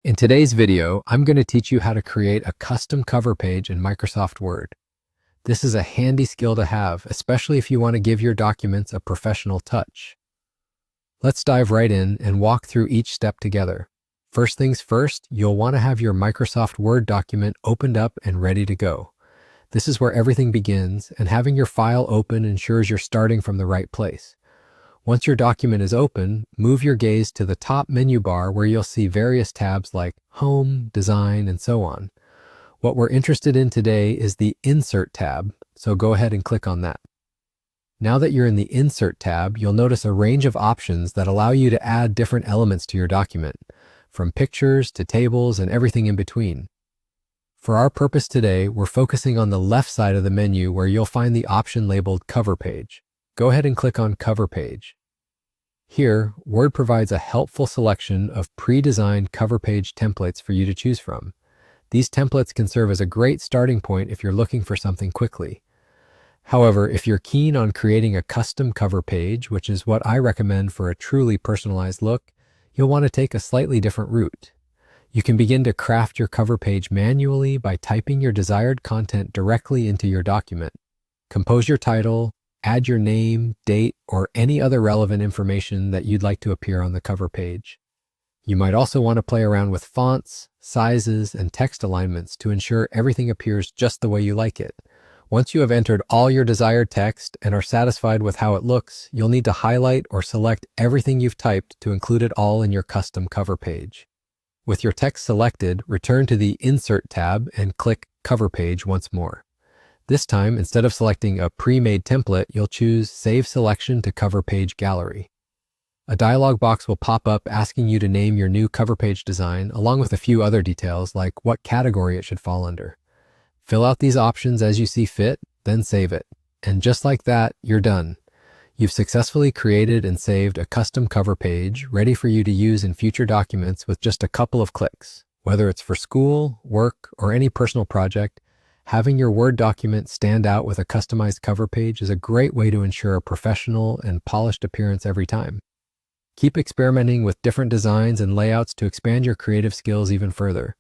In today's video, I'm going to teach you how to create a custom cover page in Microsoft Word. This is a handy skill to have, especially if you want to give your documents a professional touch. Let's dive right in and walk through each step together. First things first, you'll want to have your Microsoft Word document opened up and ready to go. This is where everything begins, and having your file open ensures you're starting from the right place. Once your document is open, move your gaze to the top menu bar where you'll see various tabs like Home, Design, and so on. What we're interested in today is the Insert tab, so go ahead and click on that. Now that you're in the Insert tab, you'll notice a range of options that allow you to add different elements to your document, from pictures to tables and everything in between. For our purpose today, we're focusing on the left side of the menu where you'll find the option labeled Cover Page. Go ahead and click on Cover Page. Here, Word provides a helpful selection of pre-designed cover page templates for you to choose from. These templates can serve as a great starting point if you're looking for something quickly. However, if you're keen on creating a custom cover page, which is what I recommend for a truly personalized look, you'll want to take a slightly different route. You can begin to craft your cover page manually by typing your desired content directly into your document. Compose your title, add your name, date, or any other relevant information that you'd like to appear on the cover page. You might also want to play around with fonts, sizes, and text alignments to ensure everything appears just the way you like it. Once you have entered all your desired text and are satisfied with how it looks, you'll need to highlight or select everything you've typed to include it all in your custom cover page. With your text selected, return to the Insert tab and click Cover Page once more. This time, instead of selecting a pre-made template, you'll choose Save Selection to Cover Page Gallery. A dialog box will pop up asking you to name your new cover page design, along with a few other details like what category it should fall under. Fill out these options as you see fit, then save it. And just like that, you're done. You've successfully created and saved a custom cover page ready for you to use in future documents with just a couple of clicks. Whether it's for school, work, or any personal project, having your Word document stand out with a customized cover page is a great way to ensure a professional and polished appearance every time. Keep experimenting with different designs and layouts to expand your creative skills even further.